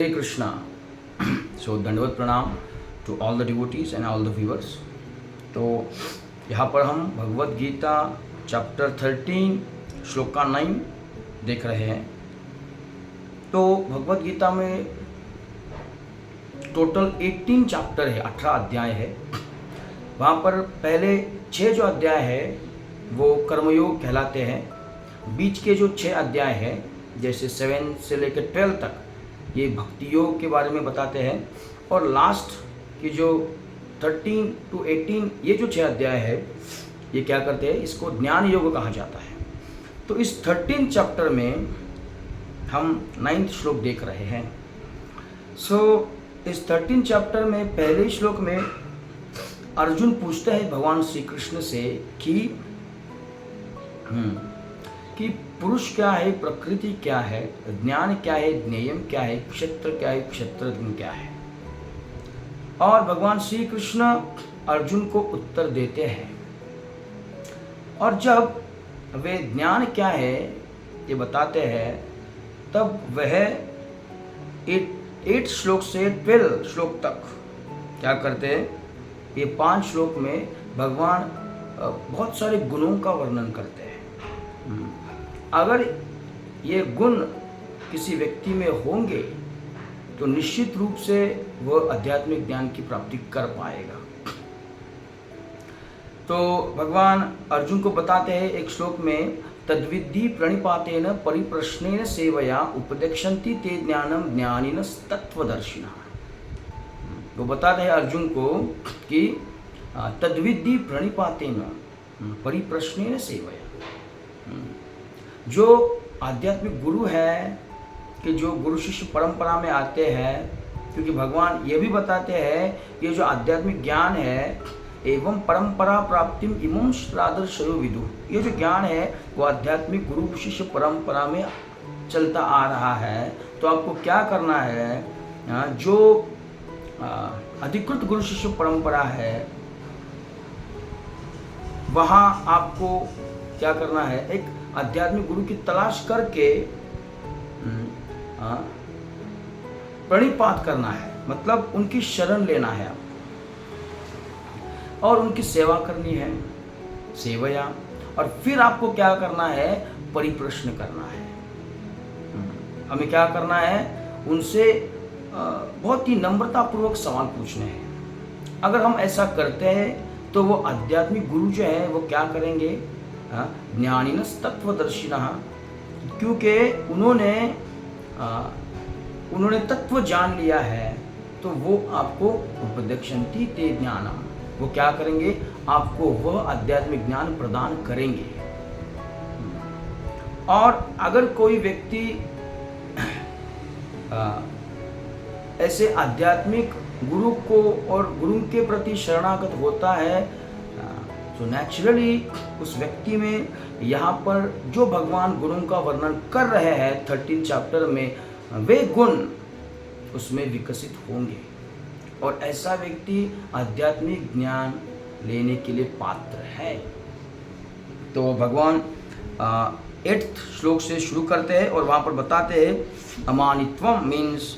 Hare Krishna. So दंडवत प्रणाम to all the devotees and all the viewers. तो यहाँ पर हम भगवत गीता चैप्टर 13 श्लोक का 9 देख रहे हैं। तो भगवत गीता में टोटल 18 चैप्टर है, 18 अध्याय है। वहाँ पर पहले 6 जो अध्याय है वो कर्मयोग कहलाते हैं। बीच के जो 6 अध्याय है जैसे 7 से लेकर 12 तक ये भक्ति योग के बारे में बताते हैं, और लास्ट की जो 13 to 18 ये जो 6 अध्याय है ये क्या करते हैं, इसको ज्ञान योग कहा जाता है। तो इस 13 चैप्टर में हम 9th श्लोक देख रहे हैं। इस 13 चैप्टर में पहले श्लोक में अर्जुन पूछते हैं भगवान श्री कृष्ण से कि पुरुष क्या है, प्रकृति क्या है, ज्ञान क्या है, ज्ञेयम क्या है, क्षेत्र क्या है, क्षेत्रज्ञ क्या है। और भगवान श्री कृष्ण अर्जुन को उत्तर देते हैं, और जब वे ज्ञान क्या है ये बताते हैं तब वह 8 श्लोक से 12 श्लोक तक क्या करते हैं, ये 5 श्लोक में भगवान बहुत सारे गुणों का वर्णन करते हैं। अगर ये गुण किसी व्यक्ति में होंगे तो निश्चित रूप से वह आध्यात्मिक ज्ञान की प्राप्ति कर पाएगा। तो भगवान अर्जुन को बताते हैं एक श्लोक में, तद्विद्धि प्रणिपातेन परिप्रश्नेन सेवया उपदेक्षन्ति ते ज्ञानम ज्ञानिनः तत्वदर्शिनः। वो बताते हैं अर्जुन को कि तद्विद्धि प्रणिपातेन परिप्रश्नेन सेवया, जो आध्यात्मिक गुरु है कि जो गुरु शिष्य परंपरा में आते हैं, क्योंकि भगवान ये भी बताते हैं ये जो आध्यात्मिक ज्ञान है एवं परंपरा प्राप्तिम इमं श्रादर्शयो विदु, ये जो ज्ञान है वो आध्यात्मिक गुरु शिष्य परंपरा में चलता आ रहा है। तो आपको क्या करना है, जो अधिकृत गुरु शिष्य परंपरा है वहाँ आपको क्या करना है, एक आध्यात्मिक गुरु की तलाश करके प्रणिपात करना है, मतलब उनकी शरण लेना है आप, और उनकी सेवा करनी है, सेवया। और फिर आपको क्या करना है, परिप्रश्न करना है। हमें क्या करना है, उनसे बहुत ही नम्रतापूर्वक सवाल पूछने हैं। अगर हम ऐसा करते हैं तो वो आध्यात्मिक गुरु जो है वो क्या करेंगे, ज्ञानिनः तत्वदर्शिनः, क्योंकि उन्होंने तत्व जान लिया है, तो वो आपको उपदेक्षन्ति ते ज्ञानम, वो क्या करेंगे, आपको वह आध्यात्मिक ज्ञान प्रदान करेंगे। और अगर कोई व्यक्ति ऐसे आध्यात्मिक गुरु को और गुरु के प्रति शरणागत होता है तो नेचुरली उस व्यक्ति में यहाँ पर जो भगवान गुणों का वर्णन कर रहे हैं 13 चैप्टर में, वे गुण उसमें विकसित होंगे, और ऐसा व्यक्ति आध्यात्मिक ज्ञान लेने के लिए पात्र है। तो भगवान 8th श्लोक से शुरू करते हैं और वहाँ पर बताते हैं अमानित्वम मीन्स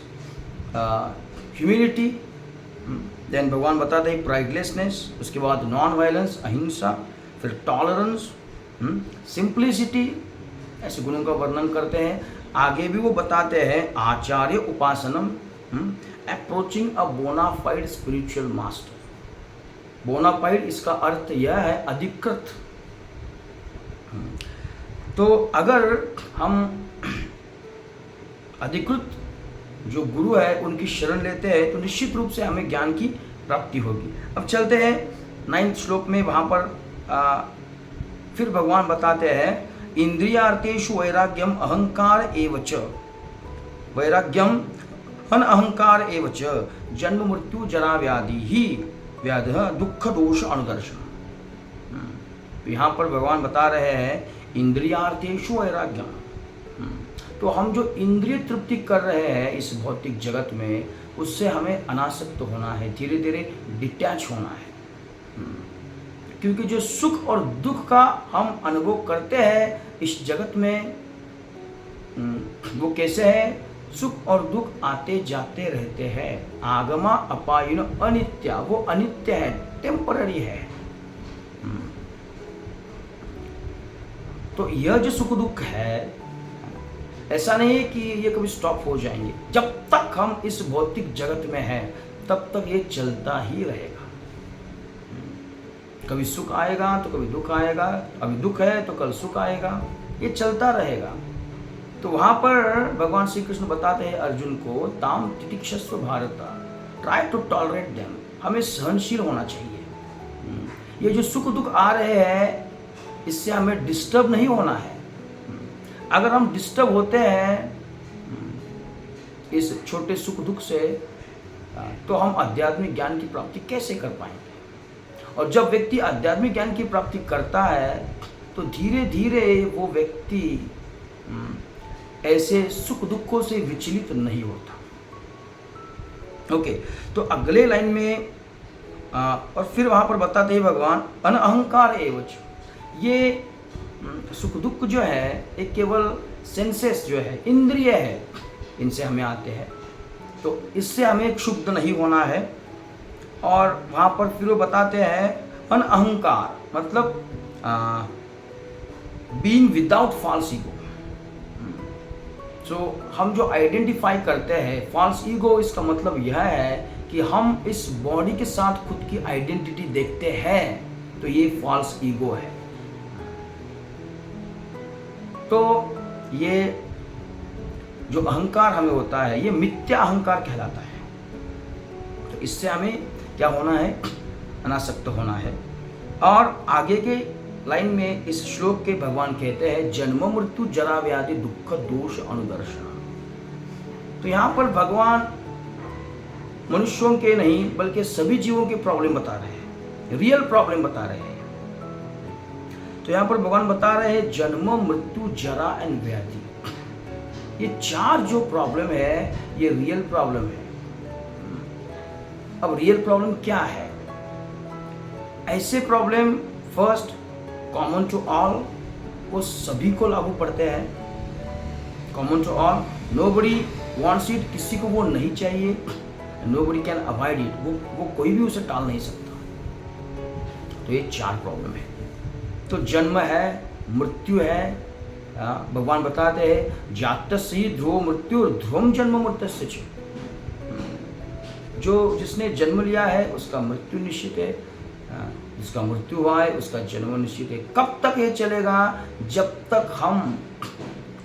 ह्यूमिलिटी, देन भगवान बताते हैं प्राइडलेसनेस, उसके बाद नॉन वायलेंस अहिंसा, फिर टॉलरेंस, सिंप्लिसिटी, ऐसे गुणों का वर्णन करते हैं। आगे भी वो बताते हैं आचार्य उपासनम, approaching a bonafide spiritual master. Bonafide इसका अर्थ यह है अधिकृत। तो अगर हम अधिकृत जो गुरु है उनकी शरण लेते हैं तो निश्चित रूप से हमें ज्ञान की प्राप्ति होगी। अब चलते हैं 9th श्लोक में, वहाँ पर फिर भगवान बताते हैं इंद्रियार्थेषु वैराग्यम अहंकार एव च, वैराग्यम अनअहंकार एव च, जन्म मृत्यु जरा व्याधि ही व्याधः दुख दोष अनुदर्शन। यहाँ पर भगवान बता रहे हैं इंद्रियार्थेषु वैराग्यम, तो हम जो इंद्रिय तृप्ति कर रहे हैं इस भौतिक जगत में, उससे हमें अनासक्त होना है, धीरे धीरे डिटैच होना है। क्योंकि जो सुख और दुख का हम अनुभव करते हैं इस जगत में, वो कैसे है, सुख और दुख आते जाते रहते हैं। आगमा अपायिन अनित्या, वो अनित्य है, टेम्पररी है। तो यह जो सुख दुख है, ऐसा नहीं है कि ये कभी स्टॉप हो जाएंगे। जब तक हम इस भौतिक जगत में हैं तब तक ये चलता ही रहेगा। कभी सुख आएगा तो कभी दुख आएगा, अभी दुख है तो कल सुख आएगा, ये चलता रहेगा। तो वहां पर भगवान श्री कृष्ण बताते हैं अर्जुन को, ताम तितिक्षस्व Bharat, try to tolerate them, हमें सहनशील होना चाहिए। ये जो सुख दुख आ रहे हैं इससे हमें डिस्टर्ब नहीं होना है। अगर हम डिस्टर्ब होते हैं इस छोटे सुख दुख से, तो हम आध्यात्मिक ज्ञान की प्राप्ति कैसे कर पाएंगे। और जब व्यक्ति आध्यात्मिक ज्ञान की प्राप्ति करता है तो धीरे धीरे वो व्यक्ति ऐसे सुख दुखों से विचलित नहीं होता। ओके, तो अगले लाइन में और फिर वहां पर बताते हैं भगवान, अनअहंकार एवच, ये सुख दुख जो है एक केवल सेंसेस जो है, इंद्रिय है, इनसे हमें आते हैं, तो इससे हमें क्षुब्ध नहीं होना है। और वहाँ पर फिर वो बताते हैं अनअहंकार मतलब बीइंग विदाउट फॉल्स ईगो। सो हम जो आइडेंटिफाई करते हैं फॉल्स ईगो, इसका मतलब यह है कि हम इस बॉडी के साथ खुद की आइडेंटिटी देखते हैं, तो ये फॉल्स ईगो है। तो ये जो अहंकार हमें होता है ये मिथ्या अहंकार कहलाता है। तो इससे हमें क्या होना है, अनासक्त होना है। और आगे के लाइन में इस श्लोक के भगवान कहते हैं, जन्म मृत्यु जरा व्याधि दुख दोष अनुदर्शन। तो यहाँ पर भगवान मनुष्यों के नहीं बल्कि सभी जीवों के प्रॉब्लम बता रहे हैं, रियल प्रॉब्लम बता रहे हैं। तो यहाँ पर भगवान बता रहे हैं जन्म मृत्यु जरा एंड व्याधि, ये चार जो प्रॉब्लम है ये रियल प्रॉब्लम है। अब रियल प्रॉब्लम क्या है? ऐसे problem first common to all, वो सभी को लागू पड़ते हैं। Common to all, nobody wants it, किसी को वो नहीं चाहिए। नोबडी कैन अवॉइड इट, वो कोई भी उसे टाल नहीं सकता। तो ये चार प्रॉब्लम है। तो जन्म है, मृत्यु है, भगवान बताते हैं जातस्य ही ध्रुव मृत्यु ध्रुवम जन्म मृत्यस्य च, जो जिसने जन्म लिया है उसका मृत्यु निश्चित है, जिसका मृत्यु हुआ है उसका जन्म निश्चित है। कब तक ये चलेगा? जब तक हम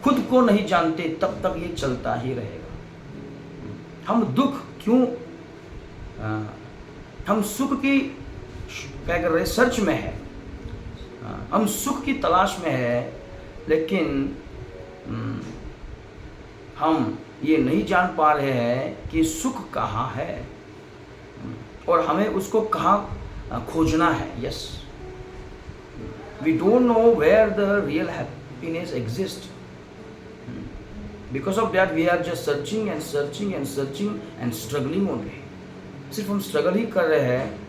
खुद को नहीं जानते तब तक ये चलता ही रहेगा। हम दुख क्यों, हम सुख की क्या कर रहे, सर्च में है, हम सुख की तलाश में है, लेकिन हम ये नहीं जान पा रहे हैं कि सुख कहाँ है और हमें उसको कहाँ खोजना है। Yes, we don't know where the real happiness exist. Because of that we are just searching and searching and searching and struggling only. सिर्फ हम स्ट्रगल ही कर रहे हैं।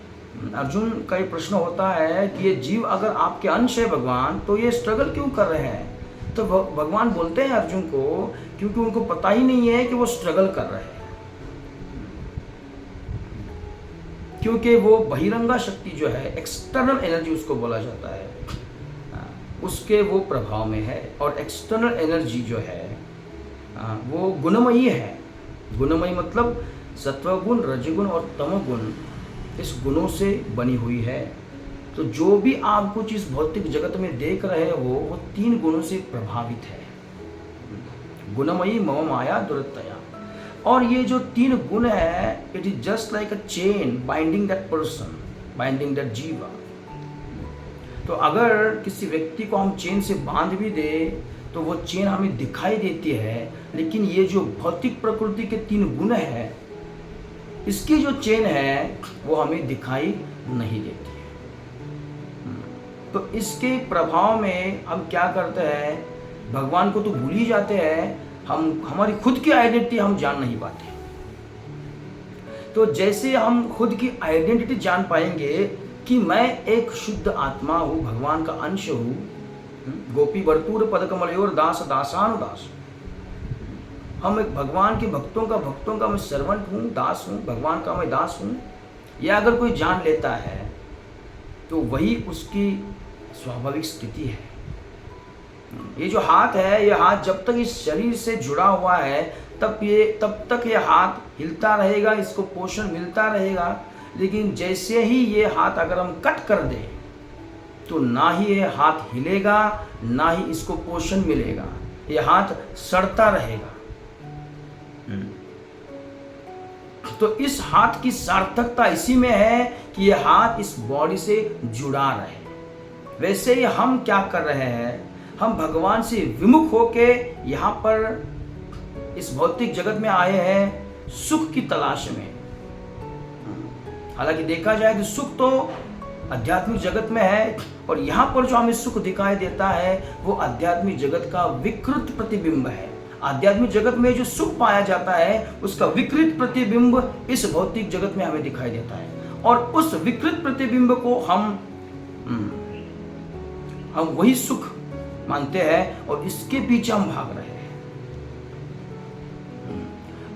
अर्जुन का ये प्रश्न होता है कि ये जीव अगर आपके अंश है भगवान, तो ये स्ट्रगल क्यों कर रहे हैं? तो भगवान बोलते हैं अर्जुन को, क्योंकि उनको पता ही नहीं है कि वो स्ट्रगल कर रहे हैं, क्योंकि वो बहिरंगा शक्ति जो है, एक्सटर्नल एनर्जी उसको बोला जाता है, उसके वो प्रभाव में है। और एक्सटर्नल एनर्जी जो है वो गुणमयी है। गुणमयी मतलब सत्वगुण, रजगुण और तमोगुण, इस गुणों से बनी हुई है। तो जो भी आप कुछ इस भौतिक जगत में देख रहे हो वो तीन गुणों से प्रभावित है, गुणमयी मम माया दुरतया। और ये जो तीन गुण है, it is just like a chain binding that person, binding that जीवा। तो अगर किसी व्यक्ति को हम चेन से बांध भी दे तो वो चेन हमें दिखाई देती है, लेकिन ये जो भौतिक प्रकृति के तीन गुण है, इसकी जो चेन है वो हमें दिखाई नहीं देती है। तो इसके प्रभाव में हम क्या करते हैं, भगवान को तो भूल ही जाते हैं, हम हमारी खुद की आइडेंटिटी हम जान नहीं पाते। तो जैसे हम खुद की आइडेंटिटी जान पाएंगे कि मैं एक शुद्ध आत्मा हूँ, भगवान का अंश हूँ, गोपी भरतूर पद कमलयोर दास दासानुदास, हम एक भगवान के भक्तों का मैं सर्वेंट हूँ, दास हूँ, भगवान का मैं दास हूँ, यह अगर कोई जान लेता है तो वही उसकी स्वाभाविक स्थिति है। ये जो हाथ है, ये हाथ जब तक इस शरीर से जुड़ा हुआ है तब तक ये हाथ हिलता रहेगा, इसको पोषण मिलता रहेगा। लेकिन जैसे ही ये हाथ अगर हम कट कर दें तो ना ही ये हाथ हिलेगा, ना ही इसको पोषण मिलेगा, ये हाथ सड़ता रहेगा। तो इस हाथ की सार्थकता इसी में है कि ये हाथ इस बॉडी से जुड़ा रहे। वैसे ही हम क्या कर रहे हैं, हम भगवान से विमुख होके यहाँ पर इस भौतिक जगत में आए हैं सुख की तलाश में। हालांकि देखा जाए तो सुख तो आध्यात्मिक जगत में है, और यहाँ पर जो हमें सुख दिखाई देता है वो आध्यात्मिक जगत का विकृत प्रतिबिंब है। आध्यात्मिक जगत में जो सुख पाया जाता है उसका विकृत प्रतिबिंब इस भौतिक जगत में हमें दिखाई देता है, और उस विकृत प्रतिबिंब को हम वही सुख मानते हैं और इसके पीछे हम भाग रहे हैं।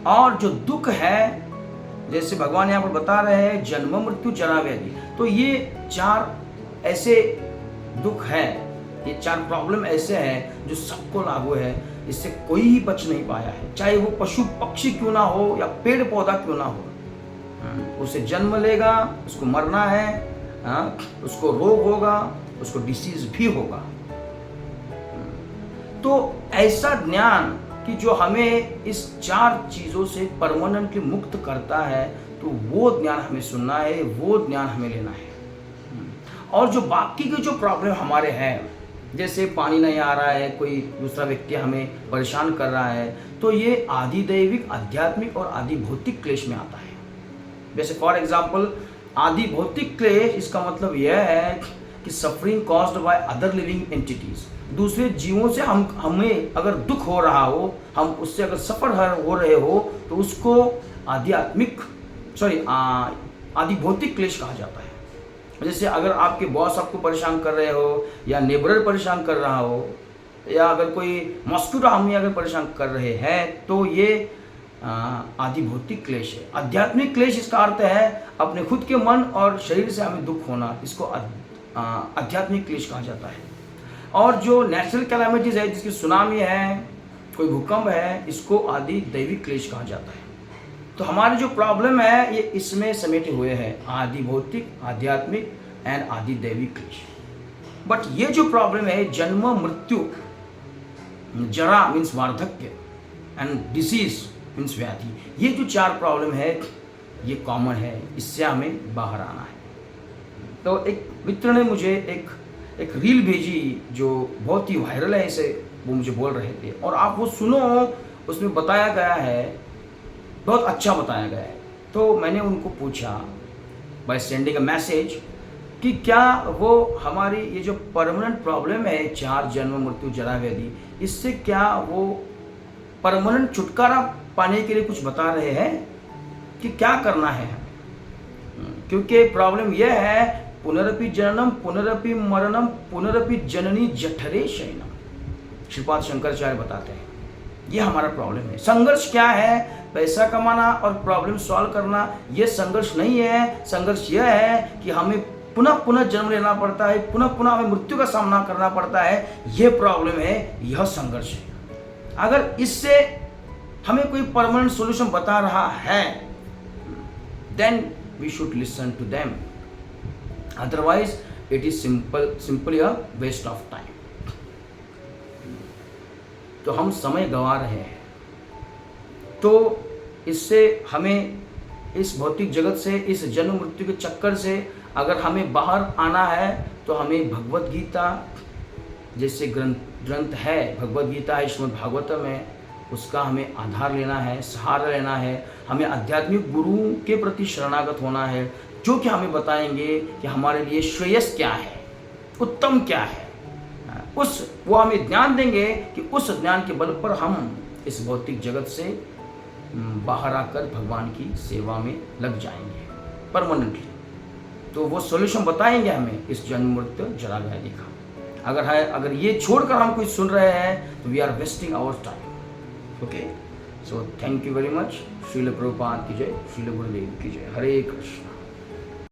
और जो दुख है, जैसे भगवान यहाँ पर बता रहे हैं, जन्म मृत्यु जरा व्याधि, तो ये 4 ऐसे दुख है, ये 4 प्रॉब्लम ऐसे हैं जो सबको लागू है, इससे कोई ही बच नहीं पाया है, चाहे वो पशु पक्षी क्यों ना हो या पेड़ पौधा क्यों ना हो। उसे जन्म लेगा, उसको मरना है, उसको रोग होगा, उसको डिसीज भी होगा। तो ऐसा ज्ञान कि जो हमें इस 4 चीज़ों से परमानेंटली मुक्त करता है, तो वो ज्ञान हमें सुनना है, वो ज्ञान हमें लेना है। और जो बाकी के जो प्रॉब्लम हमारे हैं, जैसे पानी नहीं आ रहा है, कोई दूसरा व्यक्ति हमें परेशान कर रहा है, तो ये आदि दैविक, आध्यात्मिक और आदि भौतिक क्लेश में आता है। जैसे फॉर एग्जाम्पल आदि भौतिक क्लेश, इसका मतलब यह है कि suffering caused by other living entities, दूसरे जीवों से हमें अगर दुख हो रहा हो, हम उससे अगर सफर हो रहे हो, तो उसको आदि भौतिक क्लेश कहा जाता है। जैसे अगर आपके बॉस आपको परेशान कर रहे हो, या नेबर परेशान कर रहा हो, या अगर कोई मॉस्किटो हमें अगर परेशान कर रहे हैं, तो ये आदि भौतिक क्लेश है। आध्यात्मिक क्लेश इसका अर्थ है अपने खुद के मन और शरीर से हमें दुख होना, इसको आध्यात्मिक क्लेश कहा जाता है। और जो नेचुरल कैलामिटीज है, जिसकी सुनामी है, कोई भूकंप है, इसको आदि दैविक क्लेश कहा जाता है। तो हमारी जो प्रॉब्लम है ये इसमें समेटे हुए हैं, आदि भौतिक, आध्यात्मिक एंड आदि दैविक क्लेश। बट ये जो प्रॉब्लम है, जन्म मृत्यु, जरा मीन्स वार्धक्य एंड डिसीज मीन्स व्याधि, ये जो 4 प्रॉब्लम है ये कॉमन है, इससे हमें बाहर आना है। तो एक मित्र ने मुझे एक रील भेजी जो बहुत ही वायरल है, इसे वो मुझे बोल रहे थे, और आप वो सुनो, उसमें बताया गया है, बहुत अच्छा बताया गया है। तो मैंने उनको पूछा बाय सेंडिंग अ मैसेज कि क्या वो हमारी ये जो परमानेंट प्रॉब्लम है, 4 जन्म मृत्यु जरा व्याधि, इससे क्या वो परमानेंट छुटकारा पाने के लिए कुछ बता रहे हैं कि क्या करना है। क्योंकि प्रॉब्लम यह है, पुनरपि जननम पुनरपि मरणम पुनरपि जननी जठरे शयनम, श्रीपाद शंकराचार्य बताते हैं ये हमारा प्रॉब्लम है। संघर्ष क्या है? पैसा कमाना और प्रॉब्लम सॉल्व करना, ये संघर्ष नहीं है। संघर्ष यह है कि हमें पुनः पुनः जन्म लेना पड़ता है, पुनः पुनः हमें मृत्यु का सामना करना पड़ता है, यह प्रॉब्लम है, यह संघर्ष है। अगर इससे हमें कोई परमानेंट सॉल्यूशन बता रहा है, then we should listen to them, otherwise it is simply a waste of time. तो हम समय गंवा रहे हैं। तो इससे हमें इस भौतिक जगत से, इस जन्म मृत्यु के चक्कर से अगर हमें बाहर आना है, तो हमें भगवत गीता जैसे ग्रंथ है, भगवत गीता है, श्रीमद् भागवतम है, उसका हमें आधार लेना है, सहारा लेना है। हमें आध्यात्मिक गुरु के प्रति शरणागत होना है, जो कि हमें बताएंगे कि हमारे लिए श्रेयस क्या है, उत्तम क्या है। वो हमें ज्ञान देंगे कि उस ज्ञान के बल पर हम इस भौतिक जगत से बाहर आकर भगवान की सेवा में लग जाएंगे परमानेंटली। तो वो सॉल्यूशन बताएंगे हमें इस जन्म मृत्यु जरा व्याधि का। अगर ये छोड़कर हम कुछ सुन रहे हैं, तो we are wasting our time. Okay, so thank you very much. Srila Prabhupada की जय, श्रील गुरुदेव की जय। हरे कृष्ण।